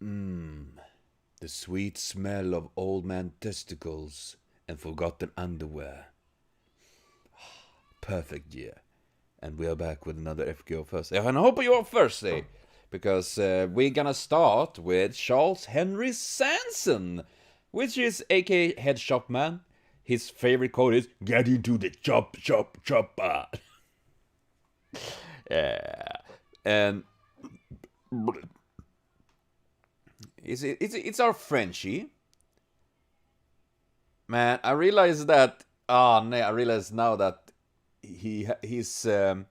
The sweet smell of old man testicles and forgotten underwear. Perfect year. And we are back with another FGO Thursday. And I hope you are Thursday. Because we're gonna start with Charles-Henri Sanson, which is aka Head Shop Man. His favorite quote is, "Get into the chop, chop, chopper." Yeah. And it's our Frenchie. Man, I realized that. I realize now that he's you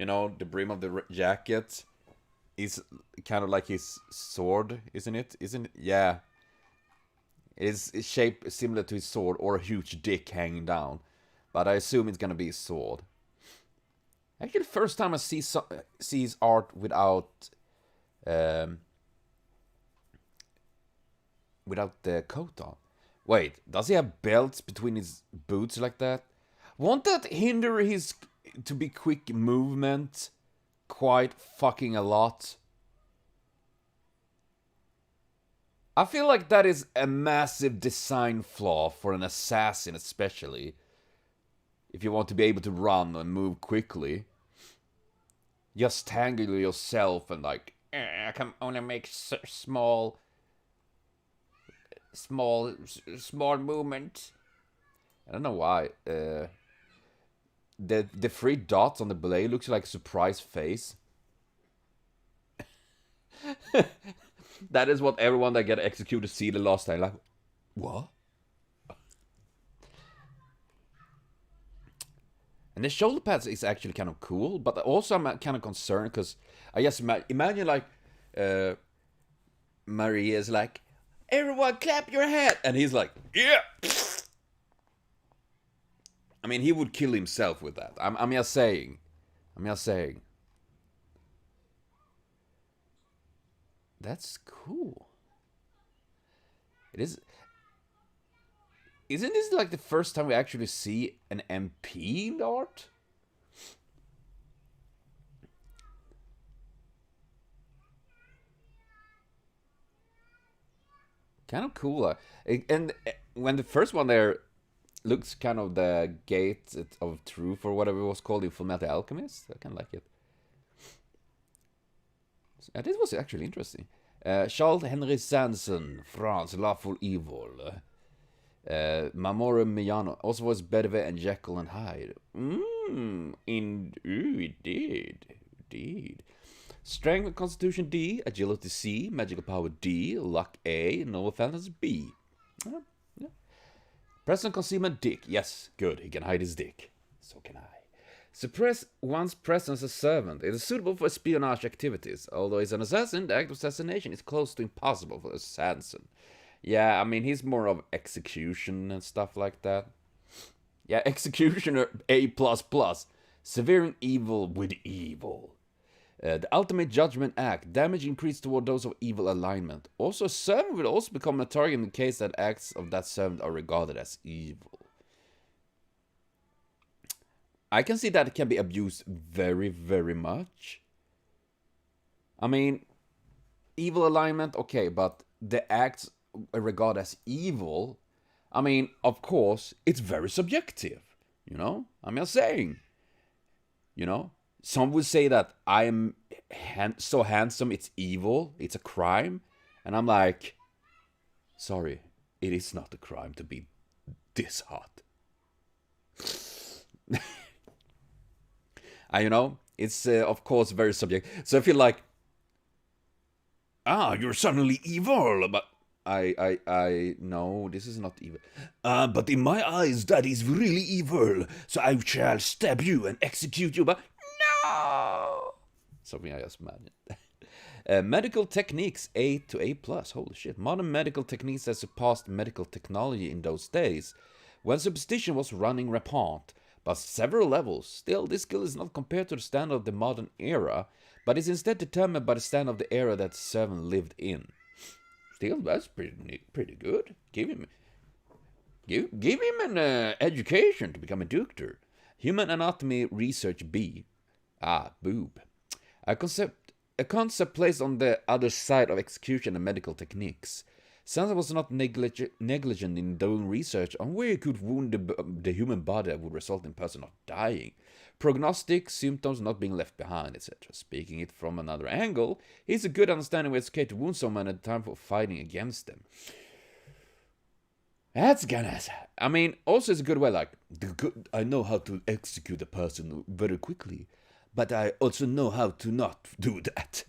know, the brim of the jacket is kind of like his sword, isn't it? Isn't it? Yeah. It's shaped similar to his sword, or a huge dick hanging down. But I assume it's gonna be his sword. Actually, the first time I see his art without the coat on. Wait, does he have belts between his boots like that? Won't that hinder his to be quick movement quite fucking a lot? I feel like that is a massive design flaw for an assassin, especially if you want to be able to run and move quickly. Just tangle yourself and like, I can only make small movement. I don't know why. The three dots on the blade looks like a surprise face. That is what everyone that get executed see the last time. Like, what? And the shoulder pads is actually kind of cool, but also I'm kind of concerned because I just imagine like Maria is like, "Everyone clap your hand," and he's like, "Yeah." I mean, he would kill himself with that. I'm just saying. That's cool. It is. Isn't this like the first time we actually see an MP in the art? Kind of cool. And when the first one there looks kind of the gate of truth or whatever it was called in Fullmetal Alchemist, I kind of like it. This was actually interesting. Charles-Henri Sanson, France, Lawful Evil. Mamoru Miyano also was Bedouin and Jekyll and Hyde. Indeed. Strength and Constitution D, Agility C, Magical Power D, Luck A, Noble Fantasy B. Yeah. Present Concealment Dick. Yes, good. He can hide his dick. So can I. Suppress one's presence as servant. It is suitable for espionage activities. Although he's an assassin, the act of assassination is close to impossible for a Sanson. Yeah, I mean, he's more of execution and stuff like that. Yeah, executioner A++. Severing evil with evil. The ultimate judgment act. Damage increased toward those of evil alignment. Also, a servant will also become a target in the case that acts of that servant are regarded as evil. I can see that it can be abused very, very much. I mean, evil alignment, okay, but the acts regarded as evil, I mean, of course, it's very subjective, you know? I'm just saying, you know? Some would say that I am so handsome, it's evil, it's a crime, and I'm like, sorry, it is not a crime to be this hot. You know, it's of course very subjective. So if you're like, you're suddenly evil, but I no, this is not evil. But in my eyes, that is really evil. So I shall stab you and execute you. But no, something I just imagined. Medical techniques A to A+. Holy shit! Modern medical techniques have surpassed medical technology in those days, when superstition was running rampant. But several levels. Still, this skill is not compared to the standard of the modern era, but is instead determined by the standard of the era that the servant lived in. Still, that's pretty good. Give him an education to become a doctor. Human anatomy research B. Boob. A concept a concept placed on the other side of execution and medical techniques. Sanson was not negligent in doing research on where he could wound the human body that would result in person not dying, prognostic, symptoms not being left behind, etc. Speaking it from another angle, he has a good understanding where it's okay to wound someone at the time for fighting against them. That's gonna... I mean, also it's a good way, like, I know how to execute a person very quickly, but I also know how to not do that.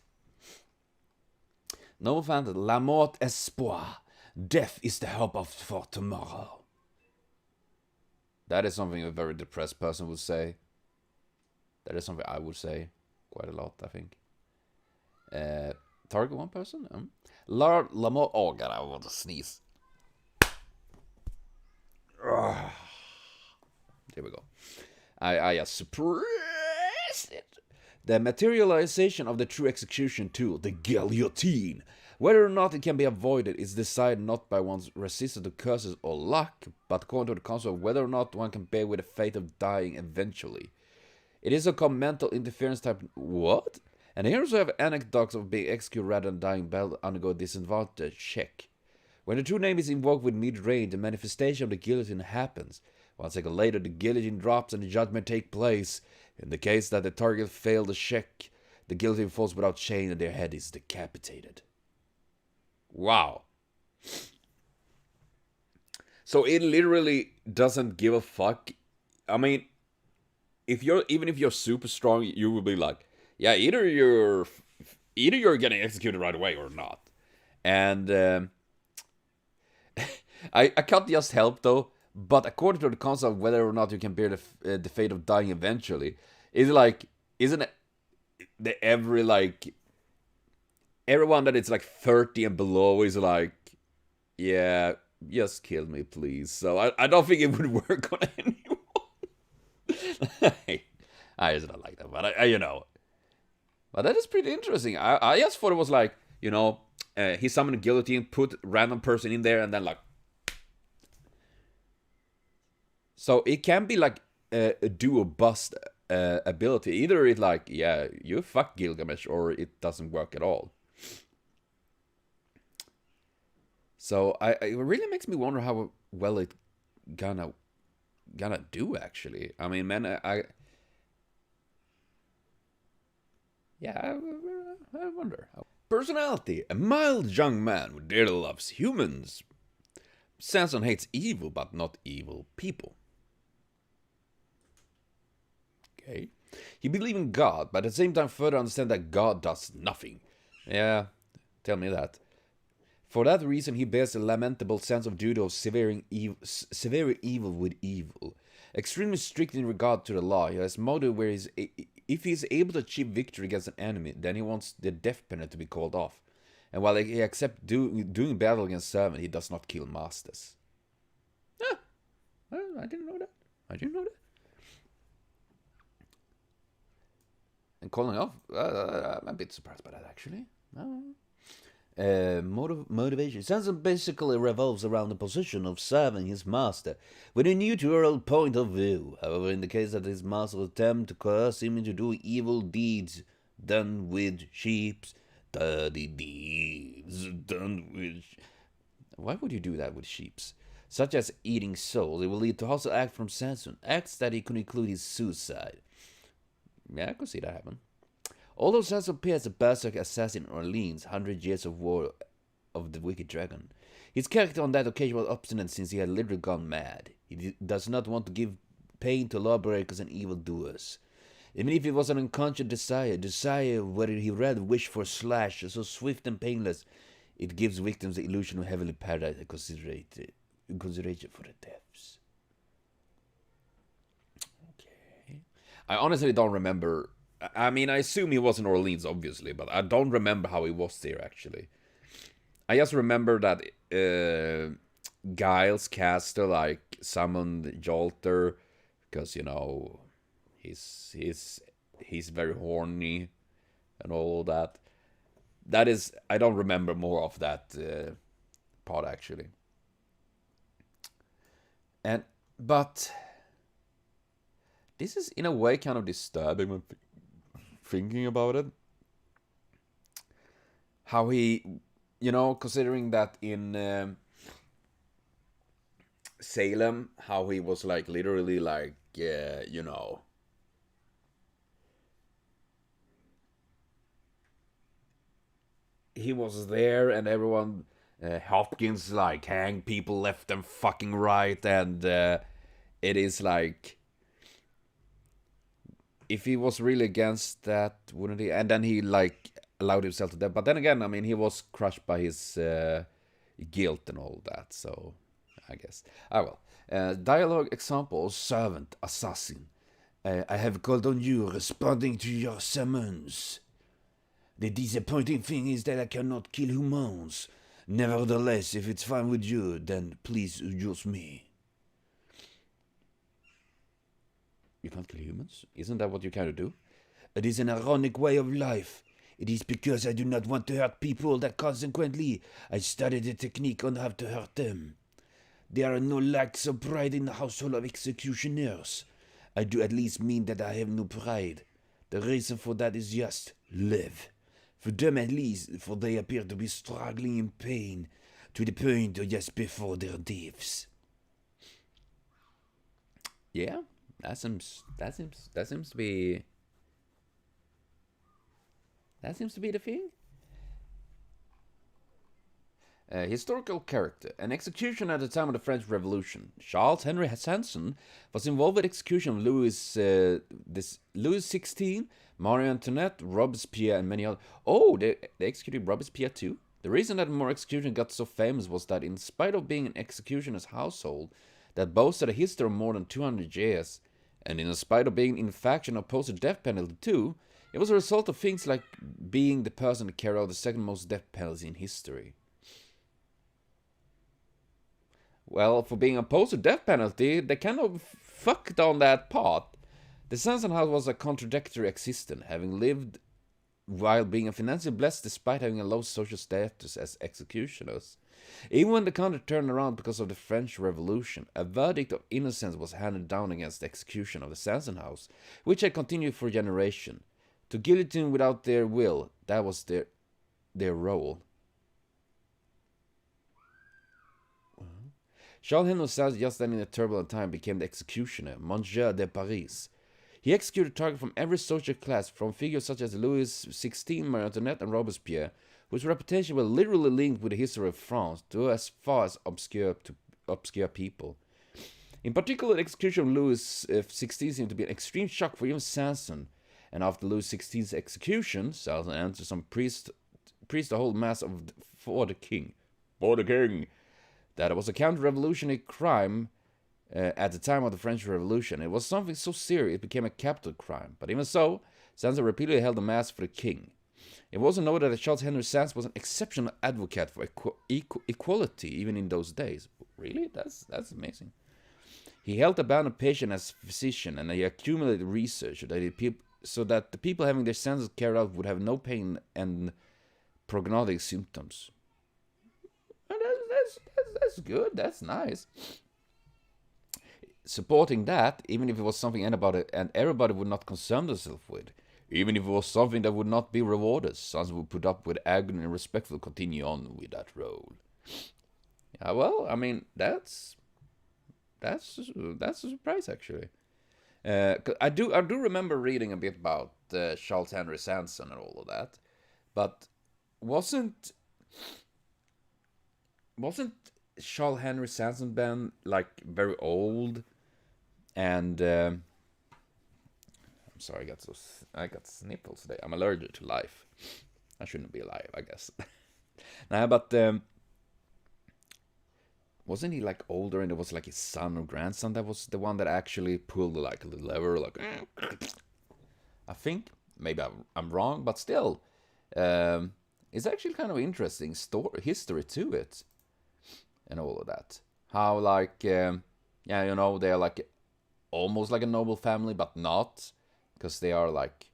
No offense, la mort espoir. Death is the hope for tomorrow. That is something a very depressed person would say. That is something I would say quite a lot, I think. Target one person? La mort... Oh god, I want to sneeze. There we go. I just suppressed it. The materialization of the true execution tool, the guillotine. Whether or not it can be avoided is decided not by one's resistance to curses or luck, but according to the concept of whether or not one can bear with the fate of dying eventually. It is a called mental interference type... What? And here also have anecdotes of being executed rather than dying battle undergo disadvantage check. When the true name is invoked with mid-range, the manifestation of the guillotine happens. 1 second later, the guillotine drops and the judgment takes place. In the case that the target failed the check, the guillotine falls without chain and their head is decapitated. Wow. So it literally doesn't give a fuck. I mean, even if you're super strong, you will be like, yeah, either you're getting executed right away or not. And I can't just help though. But according to the concept of whether or not you can bear the fate of dying eventually, isn't it the everyone that it's like 30 and below is like, yeah, just kill me please. So I don't think it would work on anyone. I just don't like that, but but that is pretty interesting. I just thought it was like, he summoned a guillotine, put random person in there, and then like. So it can be like a do or bust ability. Either it's like, yeah, you fuck Gilgamesh, or it doesn't work at all. So it really makes me wonder how well it gonna do actually. I mean, man, I wonder. Personality: a mild young man who dearly loves humans. Sanson hates evil, but not evil people. Okay. He believes in God, but at the same time further understand that God does nothing. Yeah, tell me that. For that reason, he bears a lamentable sense of duty of severing evil with evil. Extremely strict in regard to the law, he has motive where if he is able to achieve victory against an enemy, then he wants the death penalty to be called off. And while he accepts doing battle against servants, he does not kill masters. I didn't know that. And calling off, I'm a bit surprised by that, actually. Motivation. Sanson basically revolves around the position of serving his master with a neutral point of view. However, in the case that his master attempt to coerce him into doing evil deeds done with sheeps, dirty deeds done with... Why would you do that with sheeps? Such as eating souls, it will lead to hostile act from Sanson. Acts that he could include his suicide. Yeah, I could see that happen. Although Sanson appears as a berserk assassin in Orleans, 100 Years of War of the Wicked Dragon, his character on that occasion was obstinate since he had literally gone mad. He does not want to give pain to lawbreakers and evildoers. Even if it was an unconscious desire whether he rather wished for a slash so swift and painless, it gives victims the illusion of heavenly paradise and consideration for the depths. I honestly don't remember. I mean, I assume he was in Orleans, obviously, but I don't remember how he was there, actually. I just remember that Giles Caster, like, summoned Jolter, because, he's very horny and all that. That is, I don't remember more of that part, actually. But... this is, in a way, kind of disturbing when thinking about it. how he, you know, considering that in Salem, how he was like literally like, you know, he was there and everyone, Hopkins like hang people left and fucking right, and it is like, if he was really against that, wouldn't he? And then he like allowed himself to death. But then again, I mean, he was crushed by his guilt and all that. So I guess. Ah well. Dialogue example: servant, assassin. I have called on you, responding to your summons. The disappointing thing is that I cannot kill humans. Nevertheless, if it's fine with you, then please use me. You can't kill humans? Isn't that what you kind of do? It is an ironic way of life. It is because I do not want to hurt people that consequently I studied the technique on how to hurt them. There are no lacks of pride in the household of executioners. I do at least mean that I have no pride. The reason for that is just live. For them at least, for they appear to be struggling in pain, to the point of just before their deaths. Yeah, that seems to be the thing. Historical character. An executioner at the time of the French Revolution. Charles-Henri Sanson was involved with execution of Louis XVI, Marie Antoinette, Robespierre, and many others. Oh, they executed Robespierre too? The reason that more execution got so famous was that in spite of being an executioner's household that boasted a history of more than 200 years, and in spite of being in faction opposed to death penalty too, it was a result of things like being the person to carry out the second most death penalty in history. Well, for being opposed to death penalty, they kind of fucked on that part. The Sanson house was a contradictory existence, having lived while being financially blessed despite having a low social status as executioners. Even when the country turned around because of the French Revolution, a verdict of innocence was handed down against the execution of the Sanson house, which had continued for a generation. To guillotine without their will, that was their role. Charles-Henri Sanson, just then in a turbulent time, became the executioner, Monsieur de Paris. He executed targets from every social class, from figures such as Louis XVI, Marie Antoinette, and Robespierre, whose reputation was literally linked with the history of France, to as far as obscure people. In particular, the execution of Louis XVI seemed to be an extreme shock for even Sanson, and after Louis XVI's execution, Sanson entered some priest to hold mass for the king. For the king! That it was a counter-revolutionary crime at the time of the French Revolution. It was something so serious it became a capital crime. But even so, Sanson repeatedly held a mass for the king. It was also noted that Charles-Henri Sanson was an exceptional advocate for equality even in those days. Really? That's amazing. He helped abandoned patients as physician, and he accumulated research so that the people having their senses carried out would have no pain and prognostic symptoms. That's good. That's nice. Supporting that, even if it was something everybody would not concern themselves with, even if it was something that would not be rewarded, Sanson would put up with agony and respectfully continue on with that role. Yeah, well, I mean, that's a surprise actually. I do remember reading a bit about Charles-Henri Sanson and all of that, but wasn't Charles-Henri Sanson been like very old? And I'm sorry, I got sniffles today. I'm allergic to life. I shouldn't be alive, I guess. Nah, but wasn't he like older, and it was like his son or grandson that was the one that actually pulled like a lever, like I think. Maybe I'm wrong, but still, it's actually kind of interesting history to it, and all of that. How like they're like almost like a noble family, but not, because they are like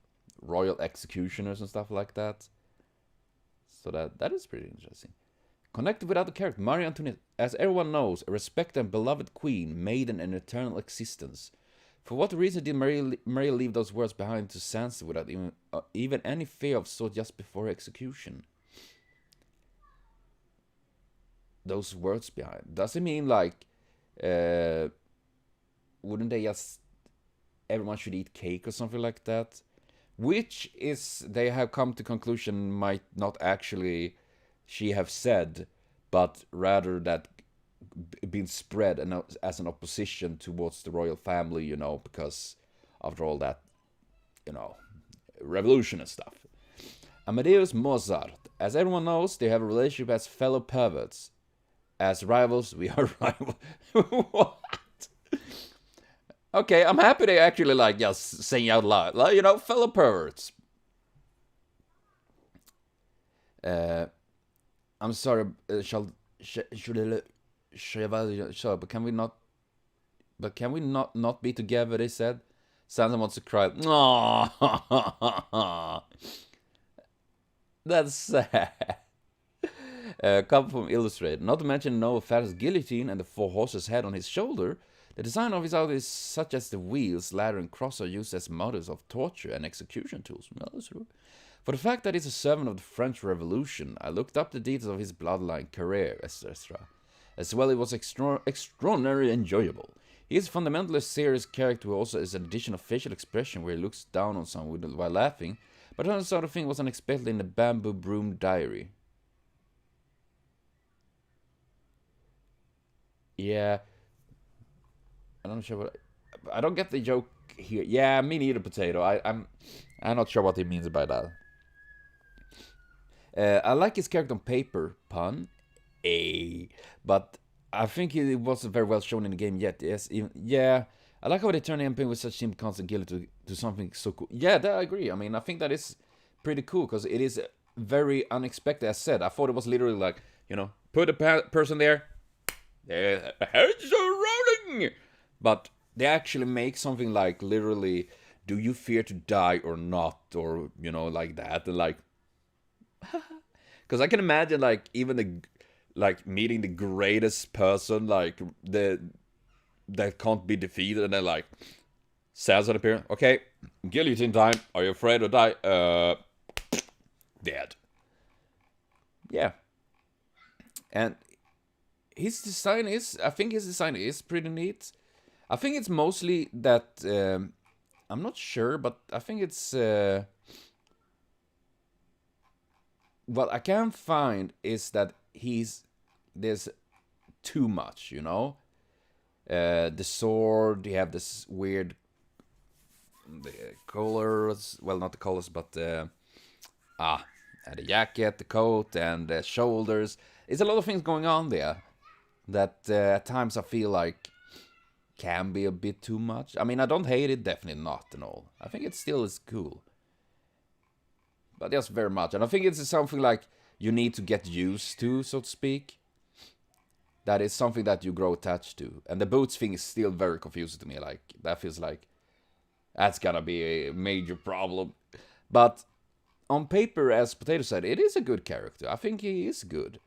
royal executioners and stuff like that. So that is pretty interesting. Connected with other characters, Marie Antoinette, as everyone knows, a respected and beloved queen, maiden and eternal existence. For what reason did Marie leave those words behind to Sanson without even any fear of sword just before her execution? those words behind? Does it mean like, wouldn't they just everyone should eat cake or something like that? Which is they have come to conclusion might not actually she have said, but rather that been spread and as an opposition towards the royal family, you know, because after all that, you know, revolution and stuff. Amadeus Mozart. As everyone knows, they have a relationship as fellow perverts. As rivals, we are rivals. What? Okay, I'm happy they actually like just saying out loud, like, you know, fellow perverts. I'm sorry, but can we not? But can we not be together? They said. Sanson wants to cry. Aww. That's sad. Come from Illustrated. Not to mention Noah Fatt's guillotine and the four horses' head on his shoulder. The design of his outfit is such as the wheels, ladder, and cross are used as models of torture and execution tools. No, that's true. For the fact that he's a servant of the French Revolution, I looked up the details of his bloodline, career, etc. As well, it was extraordinarily enjoyable. He is fundamentally a serious character who also is an addition of facial expression where he looks down on someone while laughing, but another sort of thing was unexpected in the Bamboo Broom Diary. Yeah, I'm not sure what. I don't get the joke here. Yeah, me neither, Potato. I'm not sure what he means by that. I like his character on paper, pun, but I think it wasn't very well shown in the game yet. Yes, yeah. I like how they turn the MP with such simple constant guilt to something so cool. Yeah, that I agree. I mean, I think that is pretty cool because it is very unexpected. As said, I thought it was literally like, you know, put a person there, the heads are rolling. But they actually make something like literally, do you fear to die or not, or you know, like that, and like, because I can imagine like even the like meeting the greatest person like that can't be defeated, and then like Sanson appear. Okay, guillotine time. Are you afraid to die? Dead. Yeah. And his design is, I think his design is pretty neat. I think it's mostly that, I'm not sure, but I think it's, what I can find is that there's too much, you know? The sword, you have this weird, the colors, well, not the colors, but, the jacket, the coat, and the shoulders. It's a lot of things going on there that at times I feel like can be a bit too much. I mean, I don't hate it, definitely not and all. I think it still is cool. But just very much. And I think it's something like you need to get used to, so to speak. That is something that you grow attached to. And the boots thing is still very confusing to me. Like, that feels like that's gonna be a major problem. But on paper, as Potato said, it is a good character. I think he is good.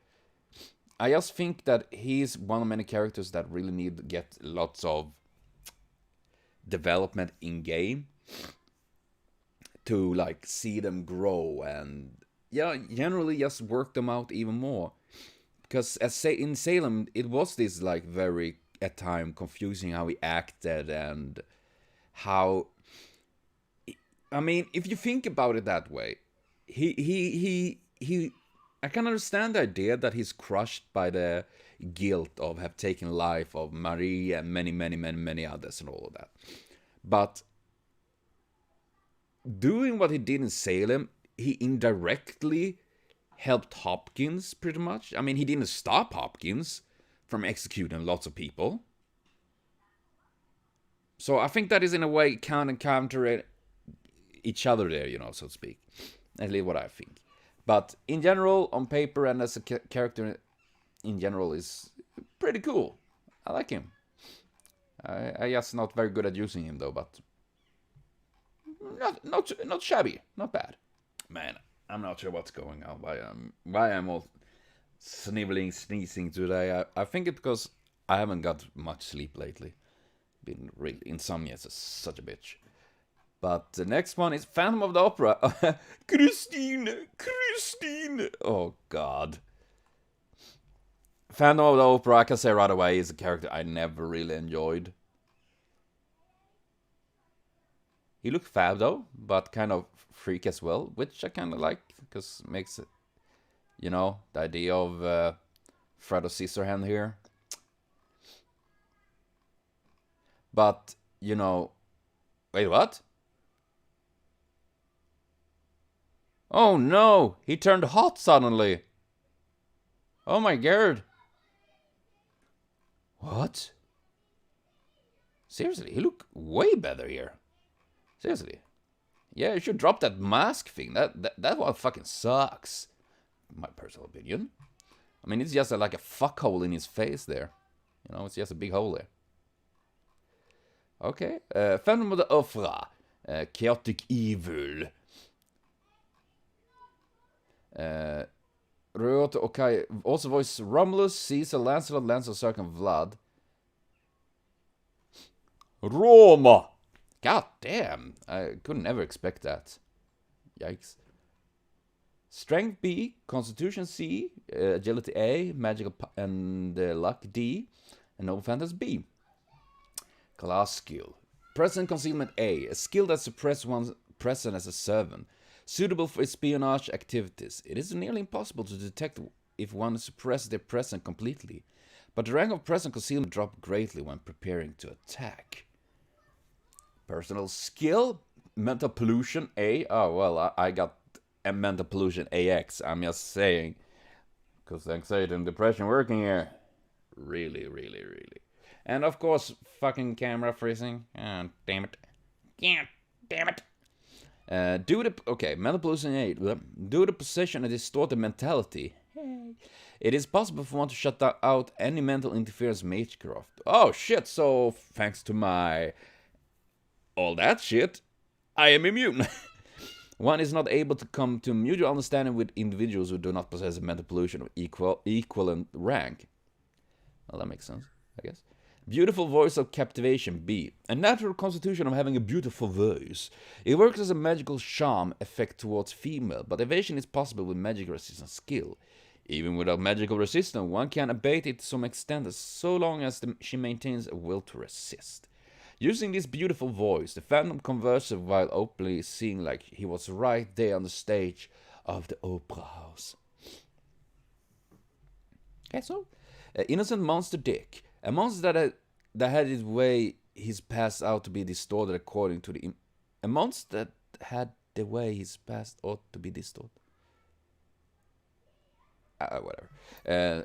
I just think that he's one of many characters that really need to get lots of development in game to like see them grow and yeah, generally just work them out even more. Because as in Salem, it was this like very at time confusing how he acted and how. I mean, if you think about it that way, he I can understand the idea that he's crushed by the guilt of have taken life of Marie and many others and all of that. But doing what he did in Salem, he indirectly helped Hopkins pretty much. I mean, he didn't stop Hopkins from executing lots of people. So I think that is in a way counter each other there, you know, so to speak. At least what I think. But in general, on paper and as a character in general is pretty cool. I like him. I just not very good at using him though, but not shabby, not bad. Man, I'm not sure what's going on. Why I'm all sniveling, sneezing today. I think it's because I haven't got much sleep lately. Been really insomnia is such a bitch. But the next one is Phantom of the Opera. Christine! Oh, God. Phantom of the Opera, I can say right away, is a character I never really enjoyed. He looked fab though, but kind of freak as well, which I kind of like, because it makes it, you know, the idea of Fred of Scissorhand here. But, you know, wait, what? Oh no, he turned hot suddenly. Oh my god. What? Seriously, he look way better here. Seriously. Yeah, you should drop that mask thing. That one fucking sucks. My personal opinion. I mean, it's just like a fuck hole in his face there. You know, it's just a big hole there. Okay. Phantom of the Opera. Chaotic Evil. Ryoto Okai also voiced Romulus, Caesar, Lancelot, Lancelot, Cirque, and Vlad. Roma! God damn, I could never expect that. Yikes. Strength B, Constitution C, Agility A, Magical and Luck D, and Noble Fantasy B. Class skill. Present Concealment A skill that suppresses one's presence as a servant. Suitable for espionage activities. It is nearly impossible to detect if one suppresses their presence completely, but the rank of present concealment drops greatly when preparing to attack. Personal skill, mental pollution A. Oh well, I got a mental pollution AX. I'm just saying, because anxiety and depression working here. Really. And of course, fucking camera freezing. Oh, damn it. Yeah, damn it. Mental pollution 8. Due to possession and distorted mentality, it is possible for one to shut out any mental interference magecraft. Oh shit, so thanks to my all that shit, I am immune. One is not able to come to mutual understanding with individuals who do not possess a mental pollution of equivalent rank. Well, that makes sense, I guess. Beautiful voice of captivation B. A natural constitution of having a beautiful voice. It works as a magical charm effect towards female, but evasion is possible with magic resistance skill. Even without magical resistance, one can abate it to some extent so long as she maintains a will to resist. Using this beautiful voice, the Phantom converses while openly seeing like he was right there on the stage of the opera house. Okay, so innocent monster Dick. A monster that had its way he's passed out to be distorted according to the... A monster that had the way he's passed out to be distorted. Whatever.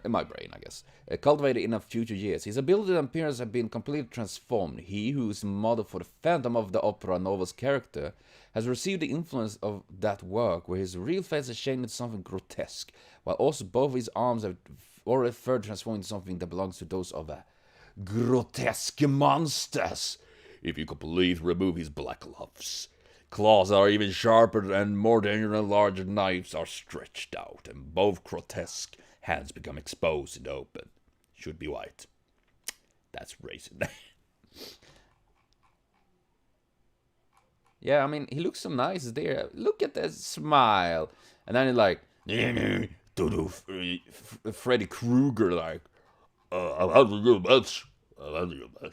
In my brain, I guess. Cultivated in future years. His ability and appearance have been completely transformed. He, who is model for the Phantom of the Opera novel's character, has received the influence of that work, where his real face has changed into something grotesque, while also both his arms have already further transformed into something that belongs to those of a grotesque monsters. If you could please remove his black gloves. Claws are even sharper and more dangerous, and larger knives are stretched out, and both grotesque hands become exposed and open. Should be white. That's racist. Yeah, I mean, he looks so nice there. Look at that smile. And then he's like, Freddy Krueger, like, I'll have to go much. I'll have to go much.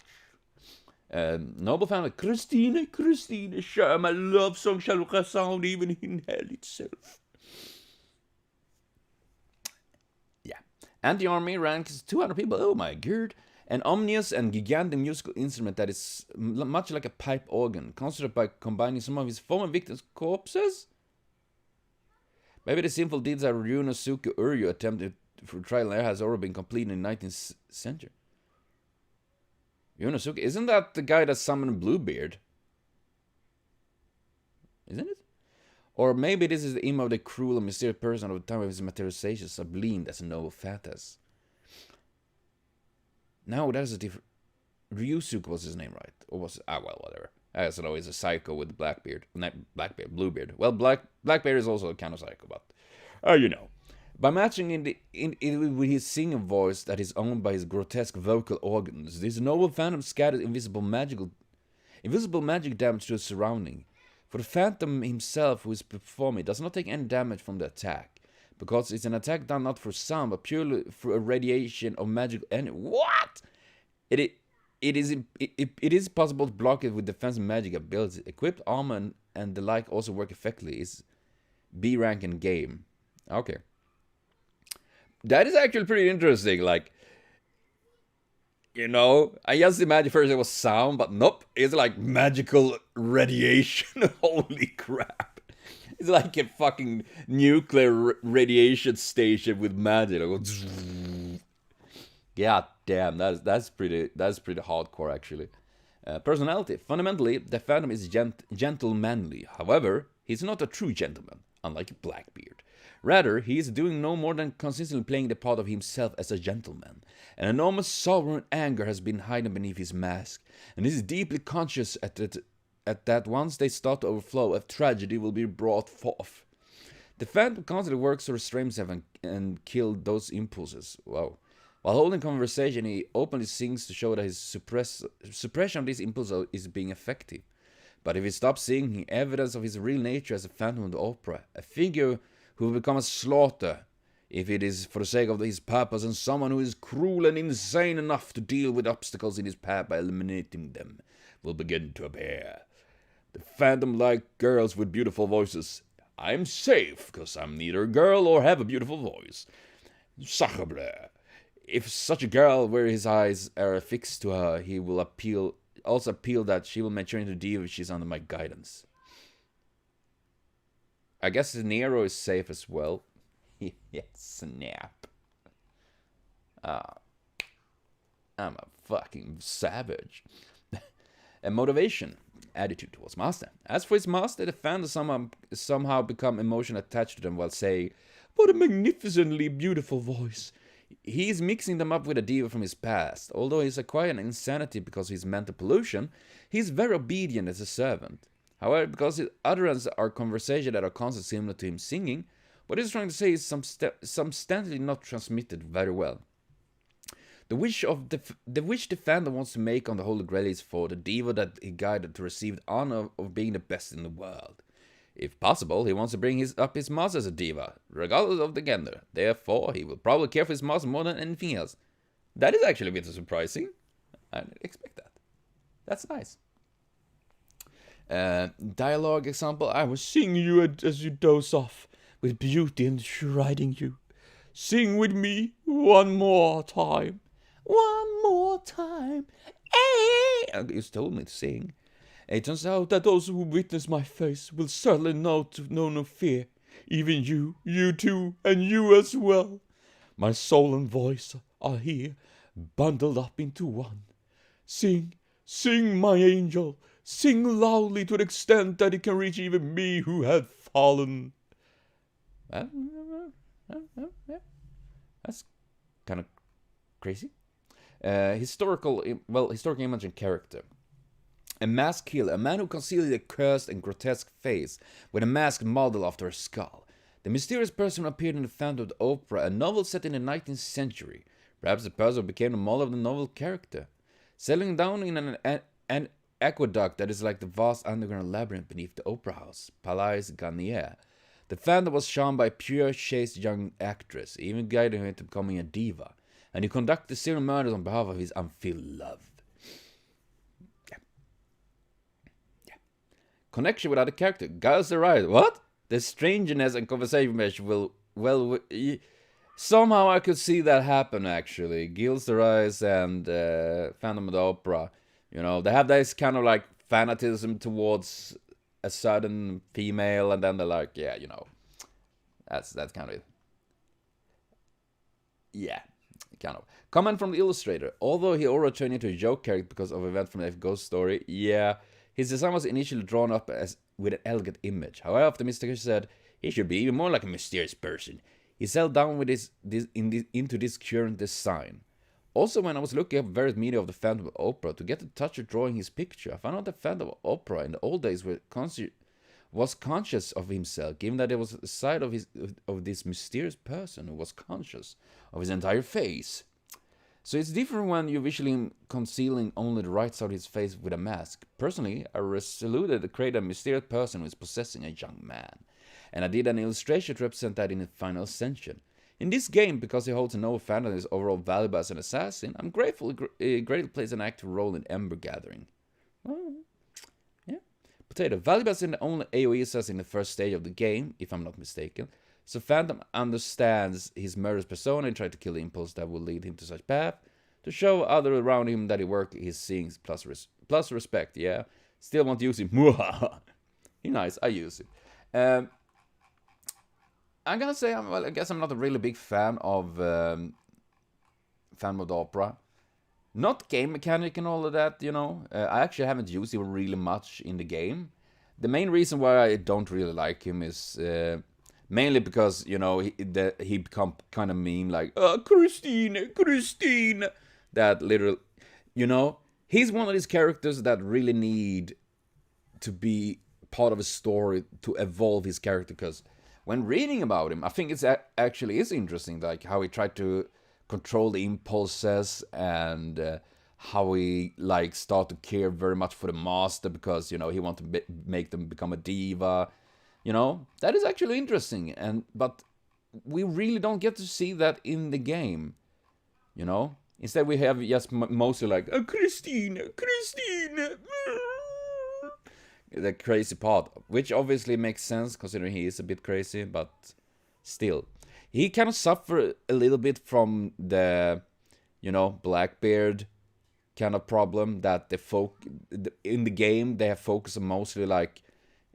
Noble family, Christine, share my love song shall resound even in hell itself. Yeah. Anti-army ranks 200 people, oh my god. An ominous and gigantic musical instrument that is much like a pipe organ, constructed by combining some of his former victims' corpses? Maybe the sinful deeds that Ryunosuke Uryu attempted for trial and error has already been completed in the 19th century. Yonosuke, isn't that the guy that summoned Bluebeard? Isn't it? Or maybe this is the image of the cruel and mysterious person of the time of his materialization, sublimed as a noble phantasm. No, that is a different... Ryusuke was his name, right? Or was... Ah, well, whatever. I also know he's a psycho with Blackbeard. Not Blackbeard, Bluebeard. Well, Blackbeard is also a kind of psycho, but... you know. By matching with his singing voice that is owned by his grotesque vocal organs, this noble phantom scatters invisible magic damage to his surrounding. For the phantom himself, who is performing, does not take any damage from the attack, because it's an attack done not for sound, but purely through a radiation of magical energy. What? It is possible to block it with defense and magic abilities. Equipped armor and the like also work effectively. It's B rank in game. Okay. That is actually pretty interesting. Like, you know, I just imagined first it was sound, but nope. It's like magical radiation. Holy crap. It's like a fucking nuclear radiation station with magic. God damn, that's pretty hardcore actually. Personality. Fundamentally, the Phantom is gentlemanly. However, he's not a true gentleman, unlike Blackbeard. Rather, he is doing no more than consistently playing the part of himself as a gentleman. An enormous sorrow and anger has been hidden beneath his mask, and he is deeply conscious at that once they start to overflow, a tragedy will be brought forth. The Phantom constantly works to restrain himself and kill those impulses. Wow. While holding conversation, he openly sings to show that his suppression of these impulses is being effective. But if he stops singing, evidence of his real nature as a Phantom of the Opera, a figure who will become a slaughter, if it is for the sake of his purpose, and someone who is cruel and insane enough to deal with obstacles in his path by eliminating them, will begin to appear. The Phantom-like girls with beautiful voices. I'm safe, because I'm neither a girl or have a beautiful voice. Sacre. If such a girl where his eyes are fixed to her, he will also appeal that she will mature into diva if she's under my guidance. I guess Nero is safe as well. Yeah, snap. I'm a fucking savage. And motivation. Attitude towards master. As for his master, the Phantom somehow become emotionally attached to them while saying, "What a magnificently beautiful voice." He is mixing them up with a diva from his past. Although he's acquired an insanity because of his mental pollution, he's very obedient as a servant. However, because his utterances are conversation that are constantly similar to him singing, what he's trying to say is substantially not transmitted very well. The wish the Phantom wants to make on the Holy Grail is for the diva that he guided to receive the honor of being the best in the world. If possible, he wants to bring up his master as a diva, regardless of the gender. Therefore, he will probably care for his master more than anything else. That is actually a bit surprising. I didn't expect that. That's nice. Dialogue example. I will sing you as you doze off, with beauty enshrining you. Sing with me one more time. One more time. Hey! You told me to sing. It turns out that those who witness my face will certainly know no fear. Even you too, and you as well. My soul and voice are here, bundled up into one. Sing, sing, my angel, sing loudly to the extent that it can reach even me who had fallen. That's kind of crazy. Historical image and character. A masked killer, a man who concealed a cursed and grotesque face with a mask modeled after a skull. The mysterious person appeared in The Phantom of the Opera, a novel set in the 19th century. Perhaps the person became the model of the novel character. Settling down in an aqueduct that is like the vast underground labyrinth beneath the opera house, Palais Garnier. The Phantom was charmed by a pure, chaste young actress, even guiding her to becoming a diva, and he conducted serial murders on behalf of his unfilled love. Connection with other character. Girls arrive. What? The strangeness and conversation mesh will... somehow I could see that happen, actually. Gilles de Rais and Phantom of the Opera. You know, they have this kind of, like, fanatism towards a certain female, and then they're like, yeah, you know. That's kind of it. Yeah, kind of. Comment from the illustrator. Although he already turned into a joke character because of event from the FGO story, yeah... His design was initially drawn up as with an elegant image. However, after Mr. said he should be even more like a mysterious person, he settled down with into this current design. Also, when I was looking up various media of the Phantom of Opera to get the touch of drawing his picture, I found out the Phantom of Opera in the old days was conscious of himself, given that there was a side of this mysterious person who was conscious of his entire face. So it's different when you're visually concealing only the right side of his face with a mask. Personally, I resolutely create a mysterious person who is possessing a young man. and I did an illustration to represent that in the final ascension. In this game, because he holds a Nova fan and is overall valuable as an assassin, I'm grateful greatly plays an active role in Ember Gathering. Oh, yeah. Potato. Valuable as in the only AoE assassin in the first stage of the game, if I'm not mistaken. So Phantom understands his murderous persona and tries to kill the impulse that will lead him to such path. To show others around him that he work he's seeing plus respect, yeah. Still want to use him. He's nice, I use it. I'm gonna say, well, I guess I'm not a really big fan of Fan Mode Opera. Not game mechanic and all of that, you know. I actually haven't used him really much in the game. The main reason why I don't really like him is mainly because, you know, he become kind of meme like, oh, Christine. That literal, you know, he's one of these characters that really need to be part of a story to evolve his character, because when reading about him, I think it's actually is interesting, like how he tried to control the impulses and how he like start to care very much for the master because, you know, he want to make them become a diva. You know, that is actually interesting, but we really don't get to see that in the game. You know, instead we have just mostly like, oh, Christine. The crazy part, which obviously makes sense considering he is a bit crazy, but still. He kind of suffer a little bit from the, you know, Blackbeard kind of problem that in the game they have focused mostly like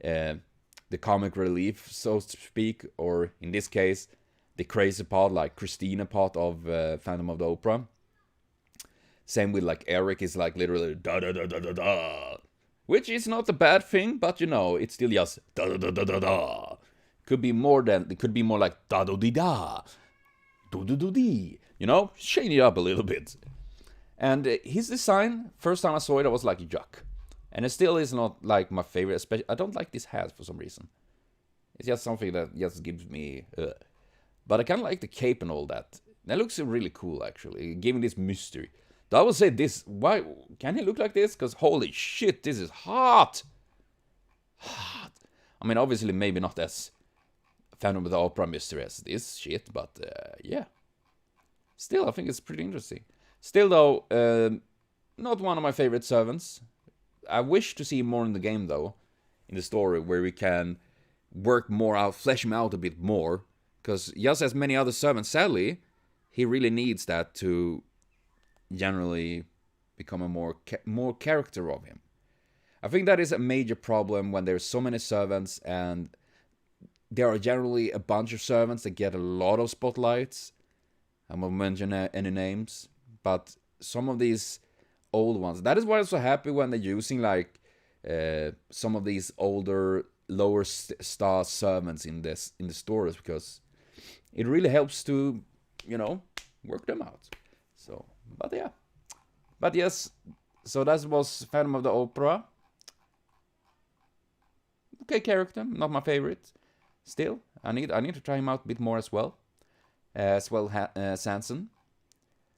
the comic relief, so to speak, or in this case, the crazy part, like Christina part of Phantom of the Opera. Same with like Eric is like literally da da da da da da. Which is not a bad thing, but you know, it's still just da da da da da da. It could be more like da do di da, do do do di. You know, shade it up a little bit. And his design, first time I saw it, I was like, yuck. And it still is not like my favorite. Especially, I don't like this hat for some reason. It's just something that just gives me. But I kind of like the cape and all that. That looks really cool, actually, giving this mystery. I would say this, why, can he look like this? Because holy shit, this is hot! Hot. I mean, obviously, maybe not as Phantom of the Opera mystery as this shit, but yeah. Still, I think it's pretty interesting. Still, though, not one of my favorite servants. I wish to see more in the game, though, in the story, where we can work more out, flesh him out a bit more. Because just as many other servants, sadly, he really needs that to generally become a more character of him. I think that is a major problem when there's so many servants and there are generally a bunch of servants that get a lot of spotlights. I won't mention any names, but some of these old ones. That is why I'm so happy when they're using like some of these older, lower star servants in the stories, because it really helps to, you know, work them out. So. But yeah. But yes, so that was Phantom of the Opera. Okay character, not my favorite. Still, I need to try him out a bit more as well. Sanson.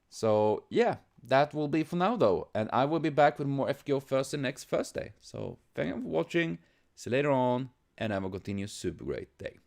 So yeah, that will be for now though. And I will be back with more FGO Thirstday next Thursday. So thank you for watching. See you later on. And have a continued super great day.